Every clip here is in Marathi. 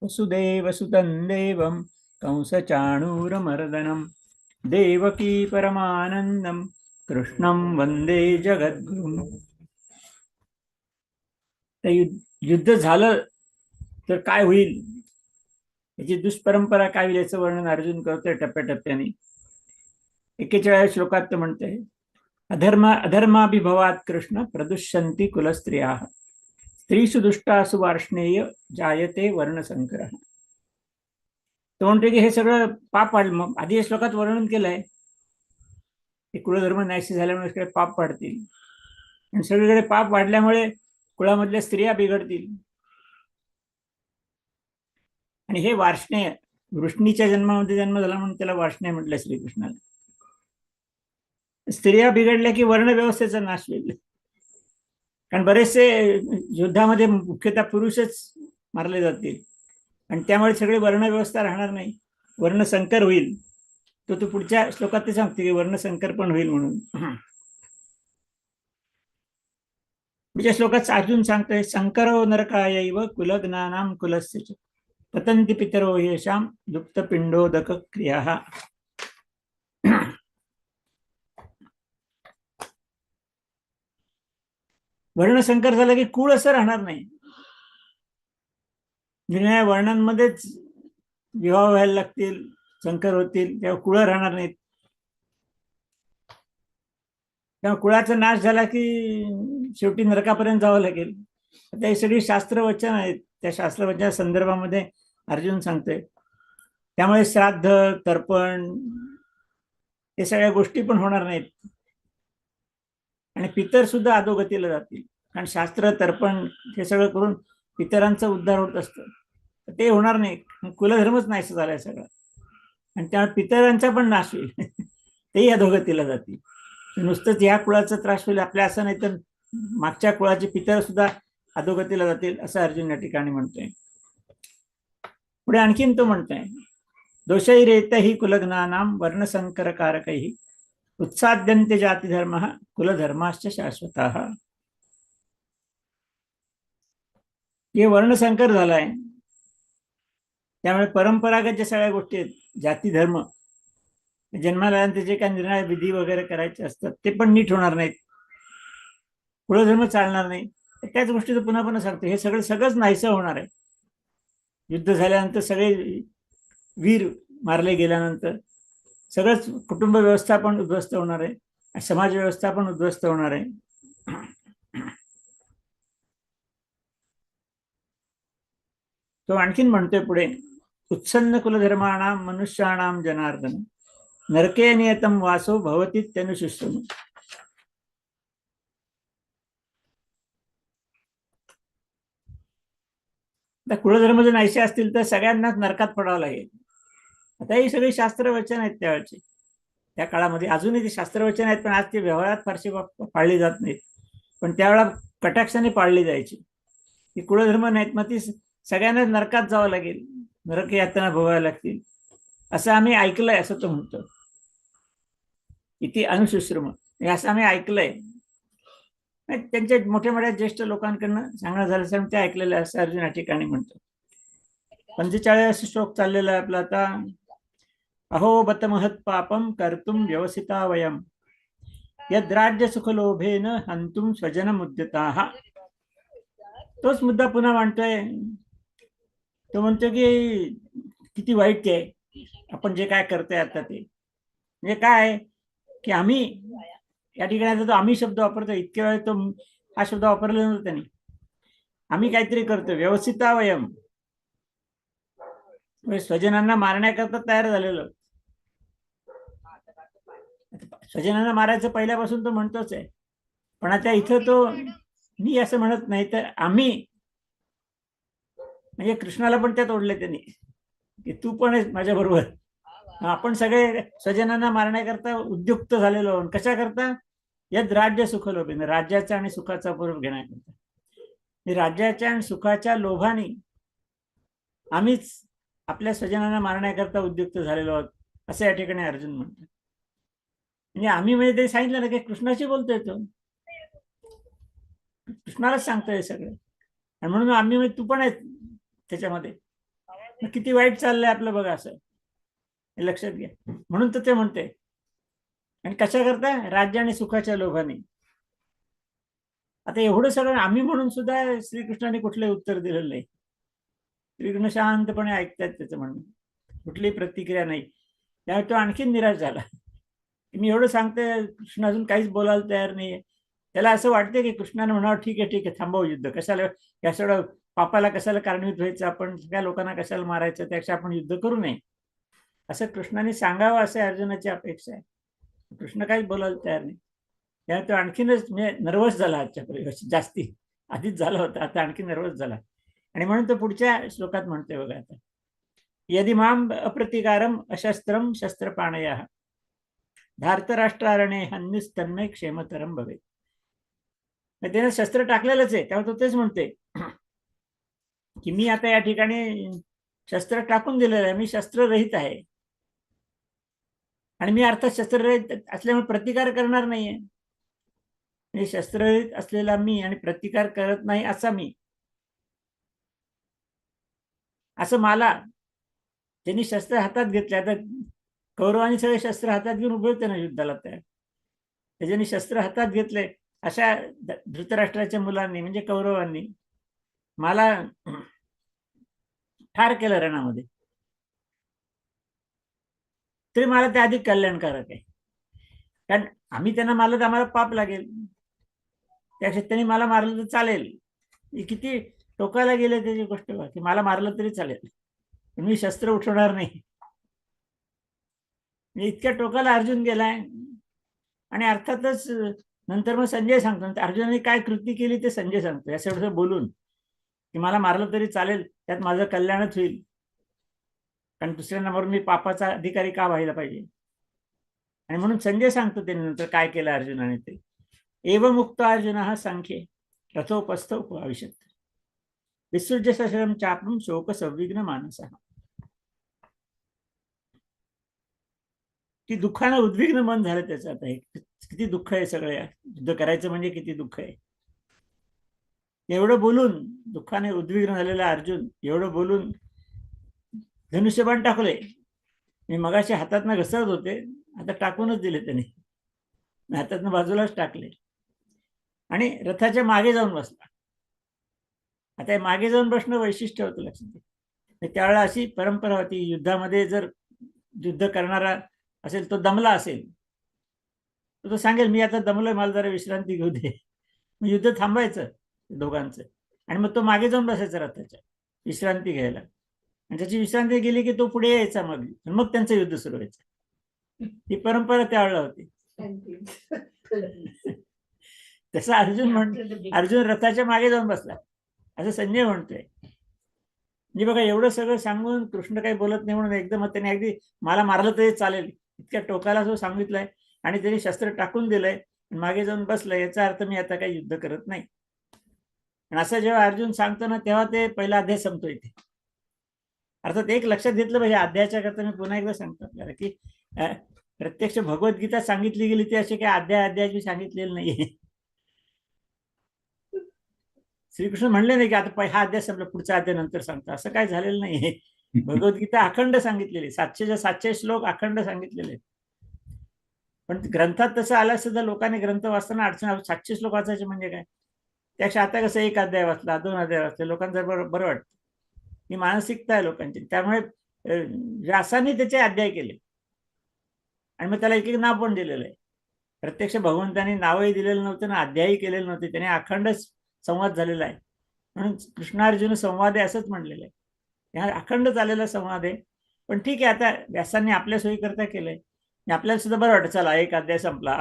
वसुदेवसुतं देवं कंसचाणूरमर्दनं देवकी परमानंदं कृष्णं वंदे जगद्गुरुम्. युद्ध झालं तर काय होईल, याची दुष्परंपरा काय होईल याचं वर्णन अर्जुन करतोय टप्प्याटप्प्याने. 41 श्लोकात तो म्हणते, अधर्माभिभवात कृष्ण प्रदुष्यन्ति कुलस्त्रिया स्त्रीषु दुष्टासु वार्ष्णेय जायते वर्णसंकर. तो म्हणतो की हे सगळं पाप वाढलं. आधी या श्लोकात वर्णन केलंय की कुलधर्म नाहीसे झाल्यामुळे सगळे पाप वाढतील आणि सगळीकडे पाप वाढल्यामुळे कुळामधल्या स्त्रिया बिघडतील. आणि हे वार्ष्णेय, वृष्णीच्या जन्मामध्ये जन्म झाला म्हणून त्याला वार्ष्णेय म्हटलं श्रीकृष्णाला. स्त्रिया बिघडल्या की वर्ण व्यवस्थेचा नाश होईल. कारण बरेचसे युद्धामध्ये मुख्यतः पुरुषच मारले जातील आणि त्यामुळे सगळे वर्ण व्यवस्था राहणार नाही, वर्णसंकर होईल. तो पुढच्या श्लोकात ते सांगते की वर्णसंकर पण होईल म्हणून. पुढच्या श्लोकात अर्जुन सांगतोय, संकरो नरकायैव कुलज्ञानां कुलस्य पतंती पितरो येषां लुप्त पिंडोदक क्रिया. वर्णसंकर झालं की कुळ असं राहणार नाही. निरनिराळ्या वर्णांमध्येच विवाह व्हायला लागतील, संकर होतील, तेव्हा कुळ राहणार नाहीत. तेव्हा कुळाचा नाश झाला की शेवटी नरकापर्यंत जावं लागेल. आता हे सगळी शास्त्रवचन आहेत. त्या शास्त्रवचना संदर्भामध्ये अर्जुन सांगतोय. त्यामुळे श्राद्ध, तर्पण हे सगळ्या गोष्टी पण होणार नाहीत आणि पितर सुद्धा अधोगतीला जातील. कारण शास्त्र, तर्पण हे सगळं करून पितरांचा उद्धार होत असतं, ते होणार नाही. कुलधर्मच नाहीसा झालाय सगळं आणि त्यामुळे पितरांचा पण नाश होईल. तेही अधोगतीला जातील. नुसतंच या कुळाचा त्रास होईल आपल्या असं नाही, तर मागच्या कुळाचे पितर सुद्धा अधोगतीला जातील असं अर्जुन या ठिकाणी म्हणतोय. पुढे आणखीन तो म्हणतोय, दोषैरेतहि कुलज्ञानां वर्णसंकरकारकैः उत्साद्यन्ते जातिधर्मः कुलधर्माश्च शाश्वतः. हे वर्णसंकर झालाय त्यामुळे परंपरागत ज्या सगळ्या गोष्टी आहेत, जाती धर्म, जन्माला जे काही निर्णय विधी वगैरे करायचे असतात ते पण नीट होणार नाहीत, कुलधर्म चालणार नाही. त्याच गोष्टीचं पुन्हा पुन्हा सांगतो, हे सगळंच नाहीसं होणार आहे. युद्ध झाल्यानंतर सगळे वीर मारले गेल्यानंतर सगळंच कुटुंब व्यवस्था पण उद्ध्वस्त होणार आहे, समाज व्यवस्था पण उद्ध्वस्त होणार आहे. तो आणखीन म्हणतोय पुढे, उत्सन्न कुलधर्माणां मनुष्याणां जनार्दन नरके नियतम वासो भवती तनुशिष्यम. कुलधर्म जर नाहीसे असतील तर सगळ्यांनाच नरकात पडावं लागेल. आता ही सगळी शास्त्रवचन आहेत त्यावेळची. त्या काळामध्ये अजूनही ती शास्त्रवचन आहेत, पण आज ती व्यवहारात फारशी पाळली जात नाहीत. पण त्यावेळेला कटाक्षाने पाळली जायची. ती कुलधर्म नाहीत, मग ती सगळ्यांनाच नरकात जावं लागेल, नरक यातना भोगाव्या लागतील असं आम्ही ऐकलंय, असं तो म्हणतो. इथे अनुशुश्रुम असं आम्ही ऐकलंय. त्यांच्या मोठ्या मोठ्या ज्येष्ठ लोकांकडनं सांगणं झालं, ते ऐकलेलं आहे असं अर्जुन या ठिकाणी म्हणतो. 45 श्लोक चाललेला आहे आपला आता. अहो बत महत् पापम कर्तुम व्यवसिता वयम यद्राज्य सुखलोभेन हंतुम स्वजन मुद्यता. तोच मुद्दा पुन्हा मांडतोय. तो म्हणतो की किती वाईट आहे आपण जे काय करतोय आता ते. म्हणजे काय की आम्ही या ठिकाणी तो आम्ही शब्द वापरतो, इतके वेळ तो हा शब्द वापरला नव्हता त्यांनी. आम्ही काहीतरी करतो, व्यवस्थिता वयम, स्वजनांना मारण्याकरता तयार झालेलो. स्वजनांना मारायचं पहिल्यापासून तो म्हणतोच आहे, पण आता इथं तो मी असं म्हणत नाही, तर आम्ही, म्हणजे कृष्णाला पण त्यात ओढले त्यांनी की तू पण आहेस माझ्या बरोबर. आपण सगळे स्वजनांना मारण्याकरता उद्युक्त झालेलो. कशा करता? यद राज्य सुख लोभेन, राज्याचा आणि सुखाचा उपभोग घेण्याकरता. राज्याच्या आणि सुखाच्या लोभाने आम्हीच आपल्या स्वजनांना मारण्याकरता उद्युक्त झालेलो आहोत असं या ठिकाणी अर्जुन म्हणतो. म्हणजे आम्ही म्हणजे ते सांगितलं ना की कृष्णाशी बोलतोय, तो कृष्णालाच सांगतोय सगळं. आणि म्हणून आम्ही म्हणजे तू पण आहे त्याच्यामध्ये. किती वाईट चाललंय आपलं बघा, असं हे लक्षात घ्या. म्हणून तर ते म्हणते. आणि कशा करता? राज्य आणि सुखाच्या लोभाने. आता एवढं सगळं आम्ही म्हणून सुद्धा श्रीकृष्णाने कुठलंही उत्तर दिलेलं नाही. श्रीकृष्ण शांतपणे ऐकतात त्याचं म्हणणं, कुठलीही प्रतिक्रिया नाही. त्यामुळे तो आणखीन निराश झाला. मी एवढं सांगते, कृष्ण अजून काहीच बोलायला तयार नाहीये. त्याला असं वाटतं की कृष्णाने म्हणावं ठीक आहे ठीक आहे, थांबव युद्ध, कशाला या सगळं पापाला कशाला कारणीभूत व्हायचं, आपण सगळ्या लोकांना कशाला मारायचं, त्यापेक्षा आपण युद्ध करू नये असं कृष्णाने सांगावं, असं अर्जुनाची अपेक्षा आहे. कृष्ण काहीच बोलायला तयार नाही. त्यामुळे तो आणखीनच म्हणजे नर्वस झाला आजच्या परिवेशात, जास्ती आधीच झाला होता, आता आणखी नर्वस झाला. आणि म्हणून तो पुढच्या श्लोकात म्हणतोय बघा आता, यदि माम अप्रतिकारम अशस्त्रम शस्त्रपाणया धार्तराष्ट्रारणे हन्युस्तन्मय क्षेमतरम भवे. त्याने शस्त्र टाकलेलंच आहे, त्यामुळे तो तेच म्हणते की मी आता या ठिकाणी शस्त्र टाकून दिलेलं आहे, मी शस्त्ररहित आहे. आणि मी अर्थात शस्त्ररहित असल्यामुळे प्रतिकार करणार नाहीये. म्हणजे शस्त्ररहित असलेला मी आणि प्रतिकार करत नाही असा मी, असं मला त्यांनी शस्त्र हातात घेतले. आता कौरवांनी सगळे शस्त्र हातात घेऊन उभे होते ना युद्धाला, त्याच्यानी शस्त्र हातात घेतले. अशा धृतराष्ट्राच्या मुलांनी म्हणजे कौरवांनी मला ठार केलं रणामध्ये, तरी मला ते अधिक कल्याणकारक आहे. कारण आम्ही त्यांना मारलं तर आम्हाला पाप लागेल, त्यापेक्षा त्यांनी मला मारलं तर चालेल. किती टोकाला गेले त्याची गोष्ट, की मला मारलं तरी चालेल, मी शस्त्र उठवणार नाही. इतक्या टोकाला अर्जुन गेलाय. आणि अर्थातच नंतर मग संजय सांगतो, अर्जुनाने काय कृती केली ते संजय सांगतो, असं एवढं बोलून की मला मारलं तरी चालेल, त्यात माझं कल्याणच होईल, कारण दुसऱ्यांना मारून मी पापाचा अधिकारी का व्हायला पाहिजे. आणि म्हणून संजय सांगतो त्यांनी नंतर काय केलं अर्जुनाने ते, एव मुक्त अर्जुन हा संख्ये रथोपस्थ उपविशत विसृज्य सशरम चापम शोक संविघ्न मानस. की दुःखानं उद्विग्न मन झालं त्याचं. आता हे किती दुःख आहे सगळं, युद्ध करायचं म्हणजे किती दुःख आहे. एवढं बोलून दुःखाने उद्विग्न झालेला अर्जुन एवढं बोलून धनुष्यबाण टाकले. मी मगाशी हातातनं घसरत होते, आता टाकूनच दिले त्यांनी, हातातनं बाजूलाच टाकले आणि रथाच्या मागे जाऊन बसला. आता मागे जाऊन बसणं वैशिष्ट्य होतं, लक्षात. त्यावेळेला अशी परंपरा होती, युद्धामध्ये जर युद्ध करणारा असेल, तो दमला असेल, तो सांगेल मी आता दमलोय, मला जरा विश्रांती घेऊ दे. मग युद्ध थांबायचं दोघांचं, आणि मग तो मागे जाऊन बसायचा रथाच्या विश्रांती घ्यायला. आणि त्याची विश्रांती गेली की तो पुढे यायचा, मग त्यांचं युद्ध सुरू व्हायचं. ही परंपरा त्यावेळेला होती. तसं अर्जुन रथाच्या मागे जाऊन बसला असं संजय म्हणतोय. म्हणजे बघा, एवढं सगळं सांगून कृष्ण काही बोलत नाही म्हणून एकदम त्याने अगदी मला मारलं तरी चालेल इतक्या टोकाला जो सांगितलंय, आणि त्यांनी शस्त्र टाकून दिलंय, मागे जाऊन बसलंय, याचा अर्थ मी आता काही युद्ध करत नाही. आणि असं जेव्हा अर्जुन सांगतो ना, तेव्हा ते पहिला अध्याय संपतो इथे. अर्थात एक लक्षात घेतलं पाहिजे अध्यायाच्या करता, मी पुन्हा एकदा सांगतो आपल्याला की प्रत्यक्ष भगवद्गीता सांगितली गेली ती अशी काही अध्याय सांगितलेलं नाहीये. श्रीकृष्ण म्हणले नाही की आता हा अध्याय संपला, पुढचा अध्याय नंतर सांगतो, असं काय झालेलं नाहीये. भगवद्गीता अखंड सांगितलेली, 700 श्लोक अखंड सांगितलेले. पण ग्रंथात तसं आलं सुद्धा लोकांनी ग्रंथ वाचताना अडचण, 700 श्लोक वाचायचे म्हणजे काय, त्यापेक्षा आता कसं एक अध्याय वाचला, 2 अध्याय वाचले, लोकांचं बरं वाटतं. ही मानसिकता आहे लोकांची. त्यामुळे व्यासाने त्याचे अध्याय केले आणि मग त्याला एक नाव पण दिलेलं आहे. प्रत्यक्ष भगवंतांनी नावही दिलेलं नव्हतं ना, अध्यायही केलेलं नव्हते, त्याने अखंड संवाद झालेला आहे. म्हणून कृष्णार्जुन संवाद आहे असंच म्हणलेलं आहे. हा अखंड चाललेला संवाद आहे. पण ठीक आहे, आता व्यासांनी आपल्या सोयी करता केलंय, आपल्याला सुद्धा बरं वाटतं, चला एक अध्याय संपला,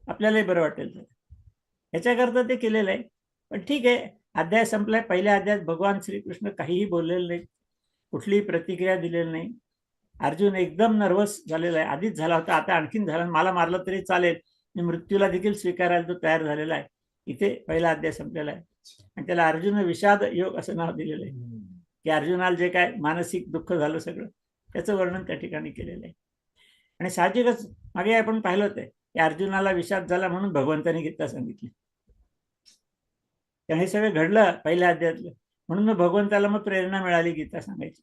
आपल्यालाही बरं वाटेल ह्याच्याकरता ते केलेलं आहे. पण ठीक आहे, अध्याय संपलाय. पहिल्या अध्यायात भगवान श्रीकृष्ण काहीही बोललेलं नाही, कुठलीही प्रतिक्रिया दिलेली नाही. अर्जुन एकदम नर्वस झालेला आहे, आधीच झाला होता, आता आणखीन झाला, मला मारलं तरी चालेल, मी मृत्यूला देखील स्वीकारायला तो तयार झालेला आहे. इथे पहिला अध्याय संपलेला आहे आणि त्याला अर्जुन विषाद योग असं नाव दिलेलं आहे, की अर्जुनाला जे काय मानसिक दुःख झालं सगळं त्याचं वर्णन त्या ठिकाणी केलेलं आहे. आणि साहजिकच मागे आपण पाहिलं होतं की अर्जुनाला विषाद झाला म्हणून भगवंतांनी गीता सांगितली. हे सगळं घडलं पहिल्या अध्यायातलं, म्हणून मग भगवंताला मग प्रेरणा मिळाली गीता सांगायची.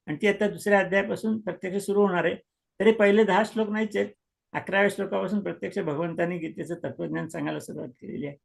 आणि ती आता दुसऱ्या अध्यायापासून प्रत्यक्ष सुरू होणार आहे. तरी पहिले 10 श्लोक नाहीच आहेत. 11व्या श्लोकापासून प्रत्यक्ष भगवंतांनी गीतेचं तत्वज्ञान सांगायला सुरुवात केलेली आहे.